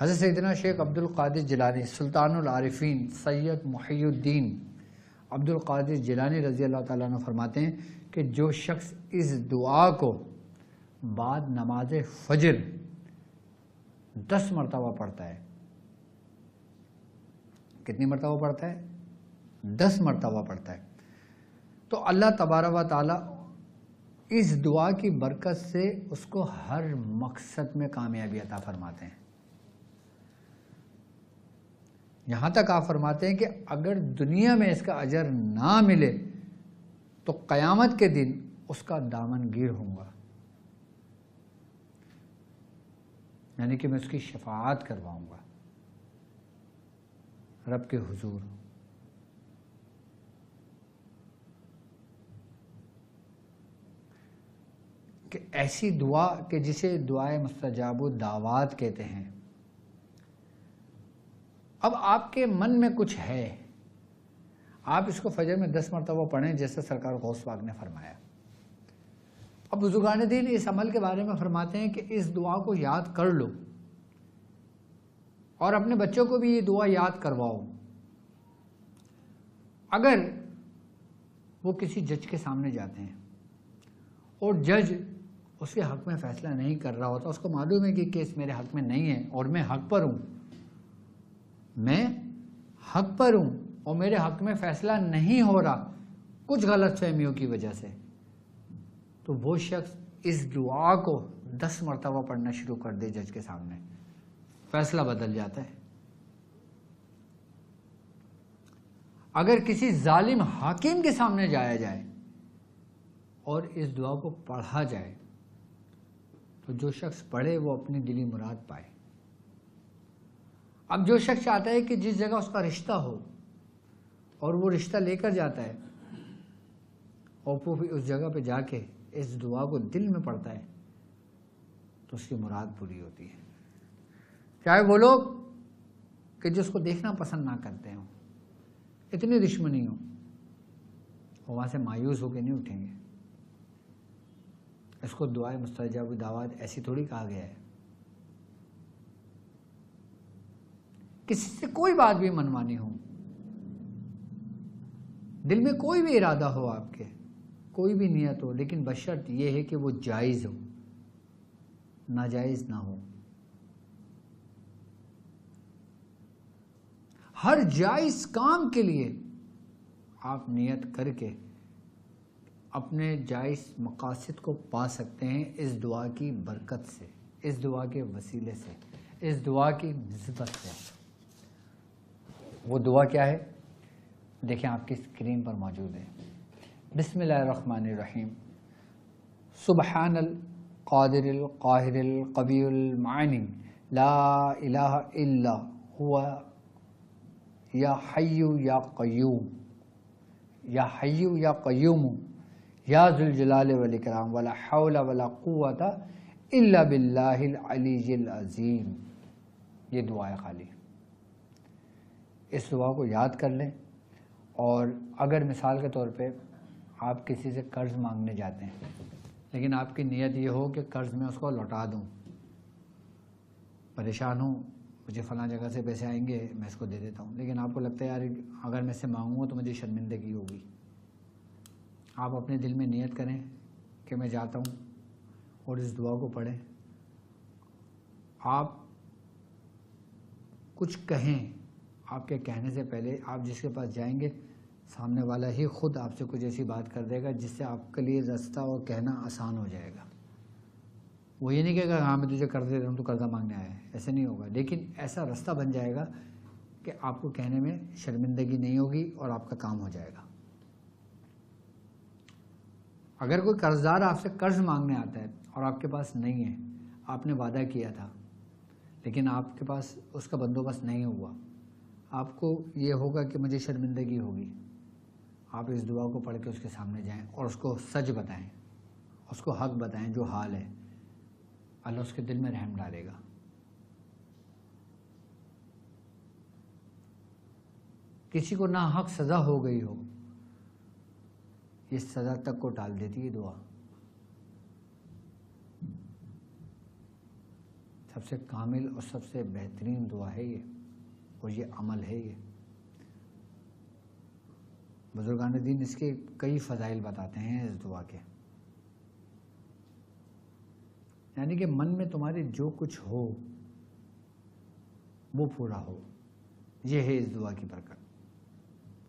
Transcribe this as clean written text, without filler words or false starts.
حضرت سیدنا شیخ عبد القادر جیلانی سلطان العارفین سید محی الدین عبد القادر جیلانی رضی اللہ تعالیٰ عنہ فرماتے ہیں کہ جو شخص اس دعا کو بعد نماز فجر 10 مرتبہ پڑھتا ہے، کتنی مرتبہ پڑھتا ہے؟ 10 مرتبہ پڑھتا ہے، تو اللہ تبارک و تعالیٰ اس دعا کی برکت سے اس کو ہر مقصد میں کامیابی عطا فرماتے ہیں۔ یہاں تک آپ فرماتے ہیں کہ اگر دنیا میں اس کا اجر نہ ملے تو قیامت کے دن اس کا دامن گیر ہوں گا، یعنی کہ میں اس کی شفاعت کرواؤں گا رب کے حضور۔ کہ ایسی دعا کہ جسے دعائے مستجاب الدعوات کہتے ہیں۔ اب آپ کے من میں کچھ ہے، آپ اس کو فجر میں 10 مرتبہ پڑھیں جیسے سرکار غوث پاک نے فرمایا۔ اب بزرگان دین اس عمل کے بارے میں فرماتے ہیں کہ اس دعا کو یاد کر لو اور اپنے بچوں کو بھی یہ دعا یاد کرواؤ۔ اگر وہ کسی جج کے سامنے جاتے ہیں اور جج اس کے حق میں فیصلہ نہیں کر رہا ہوتا، اس کو معلوم ہے کہ کیس میرے حق میں نہیں ہے اور میں حق پر ہوں، میں حق پر ہوں اور میرے حق میں فیصلہ نہیں ہو رہا کچھ غلط فہمیوں کی وجہ سے، تو وہ شخص اس دعا کو 10 مرتبہ پڑھنا شروع کر دے جج کے سامنے، فیصلہ بدل جاتا ہے۔ اگر کسی ظالم حاکم کے سامنے جایا جائے اور اس دعا کو پڑھا جائے تو جو شخص پڑھے وہ اپنی دلی مراد پائے۔ اب جو شخص چاہتا ہے کہ جس جگہ اس کا رشتہ ہو اور وہ رشتہ لے کر جاتا ہے اور وہ بھی اس جگہ پہ جا کے اس دعا کو دل میں پڑھتا ہے تو اس کی مراد پوری ہوتی ہے، چاہے وہ لوگ کہ جس کو دیکھنا پسند نہ کرتے ہوں، اتنی دشمنی ہو، وہ وہاں سے مایوس ہو کے نہیں اٹھیں گے۔ اس کو دعائے مستجاب الدعوات ایسی تھوڑی کہا گیا ہے۔ کسی سے کوئی بات بھی منوانی ہو، دل میں کوئی بھی ارادہ ہو، آپ کے کوئی بھی نیت ہو، لیکن بشرط یہ ہے کہ وہ جائز ہو، ناجائز نہ ہو۔ ہر جائز کام کے لیے آپ نیت کر کے اپنے جائز مقاصد کو پا سکتے ہیں اس دعا کی برکت سے، اس دعا کے وسیلے سے، اس دعا کی نسبت سے۔ وہ دعا کیا ہے؟ دیکھیں آپ کی اسکرین پر موجود ہے۔ بسم اللہ الرحمن الرحیم۔ سبحان القادر القاہر القوی المعنی لا الہ الا ہوا یا حی یا قیوم یا حی یا قیوم یا ذو الجلال والاکرام ولا حول ولا قوت الا باللہ العلی العظیم۔ یہ دعا ہے خالی۔ اس دعا کو یاد کر لیں، اور اگر مثال کے طور پہ آپ کسی سے قرض مانگنے جاتے ہیں لیکن آپ کی نیت یہ ہو کہ قرض میں اس کو لوٹا دوں، پریشان ہوں، مجھے فلاں جگہ سے پیسے آئیں گے میں اس کو دے دیتا ہوں، لیکن آپ کو لگتا ہے یار اگر میں سے مانگوں تو مجھے شرمندگی ہوگی، آپ اپنے دل میں نیت کریں کہ میں جاتا ہوں اور اس دعا کو پڑھیں۔ آپ کچھ کہیں، آپ کے کہنے سے پہلے آپ جس کے پاس جائیں گے سامنے والا ہی خود آپ سے کچھ ایسی بات کر دے گا جس سے آپ کے لیے رستہ اور کہنا آسان ہو جائے گا۔ وہ یہ نہیں کہے گا ہاں میں تجھے قرض دے رہا ہوں تو قرضہ مانگنے آیا ہے، ایسے نہیں ہوگا، لیکن ایسا رستہ بن جائے گا کہ آپ کو کہنے میں شرمندگی نہیں ہوگی اور آپ کا کام ہو جائے گا۔ اگر کوئی قرض دار آپ سے قرض مانگنے آتا ہے اور آپ کے پاس نہیں ہے، آپ نے وعدہ کیا تھا لیکن آپ کے پاس اس کا بندوبست نہیں ہوا، آپ کو یہ ہوگا کہ مجھے شرمندگی ہوگی، آپ اس دعا کو پڑھ کے اس کے سامنے جائیں اور اس کو سچ بتائیں، اس کو حق بتائیں جو حال ہے، اللہ اس کے دل میں رحم ڈالے گا۔ کسی کو ناحق سزا ہو گئی ہو، اس سزا تک کو ٹال دیتی ہے دعا۔ سب سب سے کامل اور سب سے بہترین دعا ہے یہ، اور یہ عمل ہے یہ۔ بزرگان دین اس کے کئی فضائل بتاتے ہیں اس دعا کے، یعنی کہ من میں تمہارے جو کچھ ہو وہ پورا ہو، یہ ہے اس دعا کی برکت۔